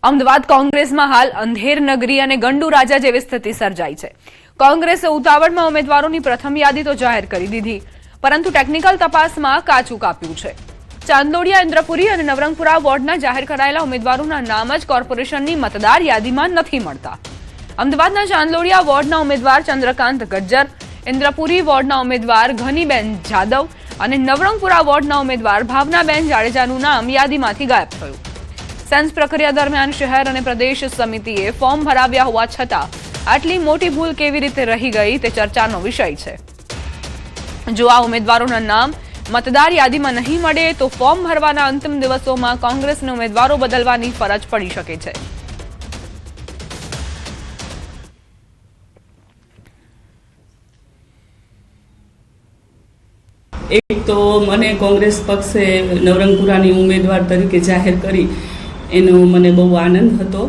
અમદાવાદ કોંગ્રેસમાં હાલ અંધેર નગરી અને ગંડુ રાજા જેવી સ્થિતિ સર્જાઈ છે। કોંગ્રેસે ઉતાવળમાં ઉમેદવારોની પ્રથમ યાદી તો જાહેર કરી દીધી, પરંતુ ટેકનિકલ તપાસમાં કાચું કાપ્યું છે। ચાંદોડિયા, ઇન્દ્રપુરી અને નવરંગપુરા વોર્ડના જાહેર કરાયેલા ઉમેદવારોના નામ જ કોર્પોરેશનની મતદાર યાદીમાં નથી મળતા। અમદાવાદના ચાંદોડિયા વોર્ડના ઉમેદવાર ચંદ્રકાંત ગજ્જર, ઇન્દ્રપુરી વોર્ડના ઉમેદવાર ઘનીબેન જાદવ અને નવરંગપુરા વોર્ડના ઉમેદવાર ભાવનાબેન જાડેજાનું નામ યાદીમાંથી ગાયબ થયું। સેન્સ પ્રક્રિયા દરમિયાન શહેર અને પ્રદેશ સમિતિએ ફોર્મ ભરાવ્યા હોવા છતાં આટલી મોટી ભૂલ કેવી રીતે રહી ગઈ તે ચર્ચાનો વિષય છે। જો આ ઉમેદવારોના નામ મતદાર યાદીમાં નહીં મળે તો ફોર્મ ભરવાના અંતિમ દિવસોમાં કોંગ્રેસને ઉમેદવારો બદલવાની ફરજ પડી શકે છે। એક તો મને કોંગ્રેસ પક્ષે નવરંગપુરાની ઉમેદવાર તરીકે જાહેર કરી એનો મને બહુ આનંદ હતો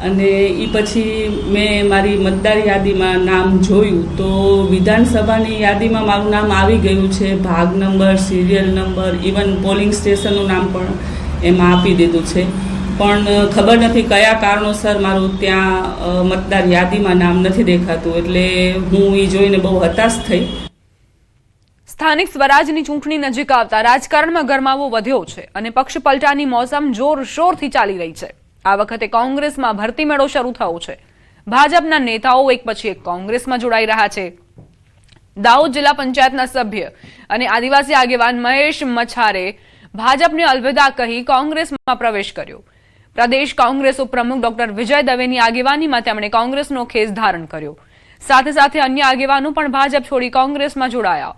અને એ પછી મેં મારી મતદાર યાદીમાં નામ જોયું તો વિધાનસભાની યાદીમાં મારું નામ આવી ગયું છે। ભાગ number, serial number, even polling સ્ટેશનનું નામ પણ એમાં આપી દીધું છે, પણ ખબર નથી કયા કારણોસર મારું ત્યાં મતદાર યાદીમાં નામ નથી દેખાતું, એટલે હું એ જોઈને બહુ હતાશ થઈ। સ્થાનિક સ્વરાજની ચૂંટણી નજીક આવતા રાજકારણમાં ગરમાવો વધ્યો છે અને પક્ષ પલટાની મોસમ જોરશોરથી ચાલી રહી છે। આ વખતે કોંગ્રેસમાં ભરતી મેળો શરૂ થયો છે। ભાજપના નેતાઓ એક પછી એક કોંગ્રેસમાં જોડાઈ રહ્યા છે। દાહોદ જિલ્લા પંચાયતના સભ્ય અને આદિવાસી આગેવાન મહેશ મચ્છારે ભાજપને અલવિદા કહી કોંગ્રેસમાં પ્રવેશ કર્યો। પ્રદેશ કોંગ્રેસ ઉપપ્રમુખ ડોક્ટર વિજય દવેની આગેવાનીમાં તેમણે કોંગ્રેસનો ખેસ ધારણ કર્યો। સાથે સાથે અન્ય આગેવાનો પણ ભાજપ છોડી કોંગ્રેસમાં જોડાયા।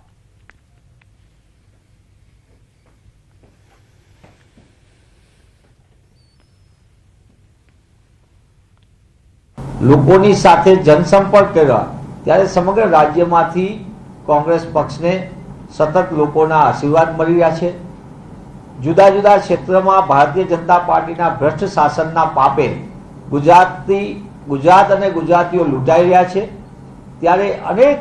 લોકોની સાથે જનસંપર્ક કર્યા ત્યારે સમગ્ર રાજ્યમાંથી કોંગ્રેસ પક્ષને સતત લોકોના આશીર્વાદ મળી રહ્યા છે। જુદા જુદા ક્ષેત્રમાં ભારતીય જનતા પાર્ટીના ભ્રષ્ટ શાસનના પાપે ગુજરાત અને ગુજરાતીઓ લૂંટાઈ રહ્યા છે, ત્યારે અનેક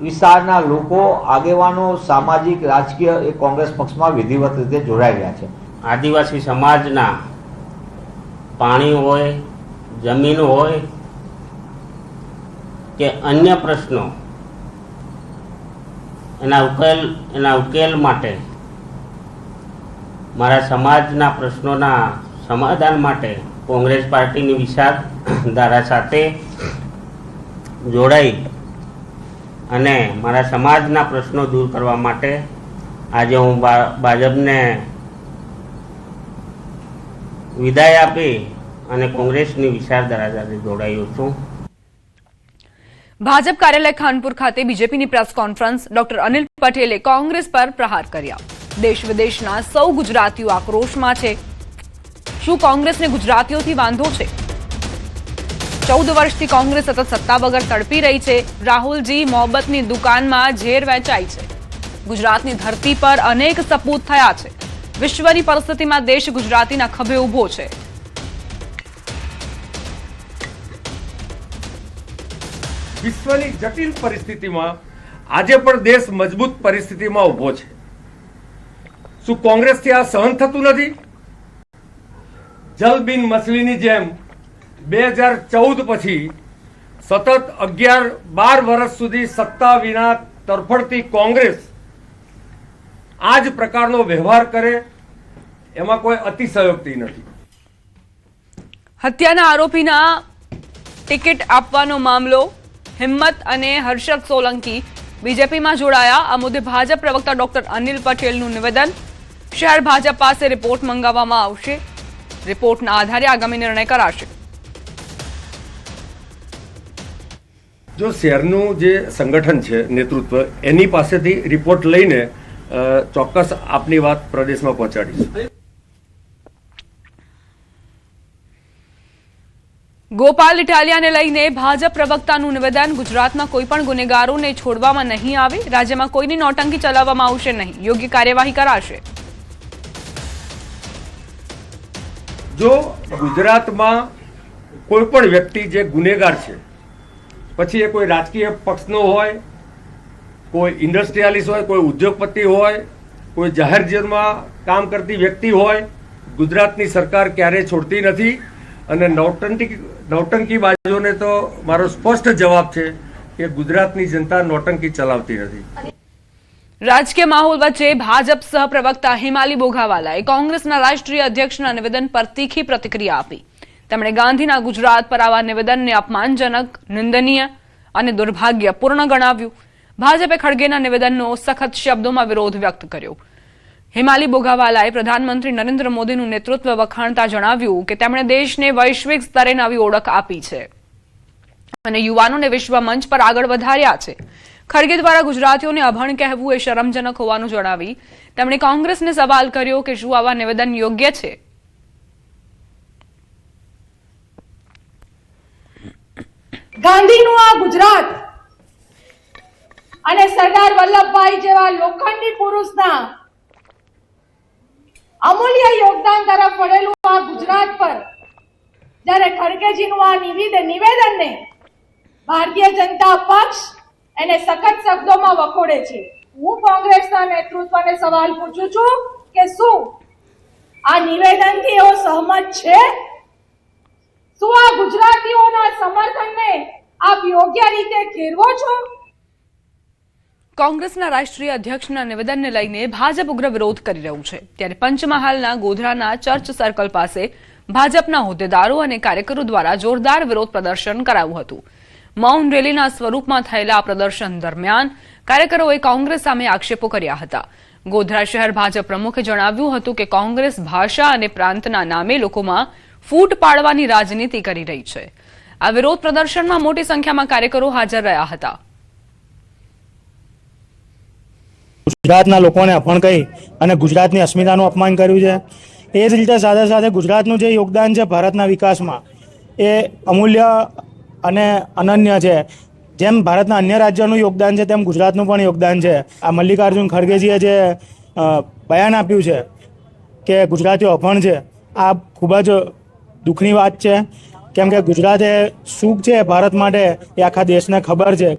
વિસ્તારના લોકો, આગેવાનો, સામાજિક, રાજકીય એ કોંગ્રેસ પક્ષમાં વિધિવત રીતે જોડાઈ રહ્યા છે। આદિવાસી સમાજના પાણી હોય, જમીન હોય કે અન્ય પ્રશ્નો, એના ઉકેલ માટે, મારા સમાજના પ્રશ્નોના સમાધાન માટે કોંગ્રેસ પાર્ટીની વિચારધારા સાથે જોડાઈ અને મારા સમાજના પ્રશ્નો દૂર કરવા માટે આજે હું ભાજપને વિદાય આપી અને કોંગ્રેસની વિચારધારા સાથે જોડાયો છું। ભાજપ કાર્યાલય ખાનપુર ખાતે બીજેપીની પ્રેસ કોન્ફરન્સ, ડોક્ટર અનિલ પટેલે કોંગ્રેસ પર પ્રહાર કર્યા। દેશ વિદેશના સૌ ગુજરાતીઓ આક્રોશમાં છે। શું કોંગ્રેસને ગુજરાતીઓથી વાંધો છે? 14 વર્ષથી કોંગ્રેસ સતત સત્તા વગર તડપી રહી છે। રાહુલજી મોહબ્બતની દુકાનમાં ઝેર વેચાય છે। ગુજરાતની ધરતી પર અનેક સપૂત થયા છે। વિશ્વની પરિસ્થિતિમાં દેશ ગુજરાતીના ખભે ઊભો છે। વિશ્વની જટિલ પરિસ્થિતિમાં આજે પણ દેશ મજબૂત પરિસ્થિતિમાં ઊભો છે। શું કોંગ્રેસથી આ સહન થતું નથી? જલ બિન મછલીની જેમ 2014 પછી સતત 11-12 વર્ષ સુધી સત્તા વિના તરફડતી કોંગ્રેસ આ જ પ્રકારનો વ્યવહાર કરે એમાં કોઈ અતિશયોક્તિ નથી। હત્યાના આરોપીના ટિકિટ આપવાનો મામલો, હિંમત અને હર્ષદ સોલંકી બીજેપીમાં જોડાયા। આ મુદ્દે ભાજપ પ્રવક્તા ડોક્ટર અનિલ પટેલનું નિવેદન, શહેર ભાજપ પાસે રિપોર્ટ મંગાવવામાં આવશે। રિપોર્ટના આધારે આગામી નિર્ણય કરાશે। જો શહેરનું જે સંગઠન છે, નેતૃત્વ, એની પાસેથી રિપોર્ટ લઈને ચોક્કસ આપની વાત પ્રદેશમાં પહોંચાડીશું। ગોપાલ ઇટાલિયાને લઈને ભાજપ પ્રવક્તાનું નિવેદન, ગુજરાતમાં કોઈ પણ ગુનેગારોને છોડવામાં નહીં આવે। રાજ્યમાં કોઈની નોટંકી ચલાવવામાં આવશે નહીં, યોગ્ય કાર્યવાહી કરાશે। જો ગુજરાતમાં કોઈ પણ વ્યક્તિ જે ગુનેગાર છે, પછી એ કોઈ રાજકીય પક્ષનો હોય, કોઈ ઇન્ડસ્ટ્રીયાલિસ્ટ હોય, કોઈ ઉદ્યોગપતિ હોય, કોઈ જાહેર જીવનમાં કામ કરતી વ્યક્તિ હોય, ગુજરાતની સરકાર ક્યારેય છોડતી નથી અને નૌટંકી બાજુને તો મારો સ્પષ્ટ જવાબ છે કે ગુજરાતની જનતા નૌટંકી ચલાવતી નથી. રાજકીય માહોલ વચ્ચે ભાજપ સહપ્રવક્તા હિમાલી બોઘાવાલાએ કોંગ્રેસના રાષ્ટ્રીય અધ્યક્ષના નિવેદન પર તીખી પ્રતિક્રિયા આપી. તેમણે ગાંધીના ગુજરાત પર આવા નિવેદનને અપમાનજનક, નિંદનીય અને દુર્ભાગ્યપૂર્ણ ગણાવ્યું. ભાજપે ખડગેના નિવેદનનો સખત શબ્દોમાં વિરોધ વ્યક્ત કર્યો. હિમાલી બોઘાવાલાએ પ્રધાનમંત્રી નરેન્દ્ર મોદીનું નેતૃત્વ વખાણતા જણાવ્યું કે તેમણે દેશને વૈશ્વિક સ્તરે નવી ઓળખ આપી છે અને યુવાનોને વિશ્વ મંચ પર આગળ વધાર્યા છે. ખડગે દ્વારા ગુજરાતીઓને અભણ કહેવું એ શરમજનક હોવાનું જણાવી તેમણે કોંગ્રેસને સવાલ કર્યો કે શું આવા નિવેદન યોગ્ય છે. ગાંધીનું આ ગુજરાત અને સરદાર વલ્લભભાઈ જેવા લોખંડી પુરુષના અમૂલ્ય યોગદાન તરફ વળેલું આ ગુજરાત પર જ્યારે ખડગેજીનું આ નિવેદનને ભારતીય જનતા પક્ષ એને સખત શબ્દોમાં વખોડે છે. હું કોંગ્રેસના નેતૃત્વને સવાલ પૂછું છું કે શું આ નિવેદનથી એવો સહમત છે? શું આ ગુજરાતીઓના સમર્થનને આપ યોગ્ય રીતે ઘેરવો છો? કોંગ્રેસના રાષ્ટ્રીય અધ્યક્ષના નિવેદનને લઈને ભાજપ ઉગ્ર વિરોધ કરી રહ્યું છે. ત્યારે પંચમહાલના ગોધરાના ચર્ચ સર્કલ પાસે ભાજપના હોદ્દેદારો અને કાર્યકરો દ્વારા જોરદાર વિરોધ પ્રદર્શન કરાયું હતું. મૌન રેલીના સ્વરૂપમાં થયેલા આ પ્રદર્શન દરમિયાન કાર્યકરોએ કોંગ્રેસ સામે આક્ષેપો કર્યા હતા. ગોધરા શહેર ભાજપ પ્રમુખે જણાવ્યું હતું કે કોંગ્રેસ ભાષા અને પ્રાંતના નામે લોકોમાં ફૂટ પાડવાની રાજનીતિ કરી રહી છે. આ વિરોધ પ્રદર્શનમાં મોટી સંખ્યામાં કાર્યકરો હાજર રહ્યા હતા. ગુજરાતના લોકોને અપણ કહી અને ગુજરાતની અસ્મિતાનું અપમાન કર્યું છે. એ જ રીતે સાથે સાથે ગુજરાતનું જે યોગદાન છે ભારતના વિકાસમાં એ અમૂલ્ય અને અનન્ય છે. જેમ ભારતના અન્ય રાજ્યોનું યોગદાન છે તેમ ગુજરાતનું પણ યોગદાન છે. આ મલ્લિકાર્જુન ખડગેજીએ જે બયાન આપ્યું છે કે ગુજરાતીઓ અભણ છે, આ ખૂબ જ દુઃખની વાત છે. કેમ કે ગુજરાત એ શું છે ભારત માટે એ આખા દેશને ખબર છે.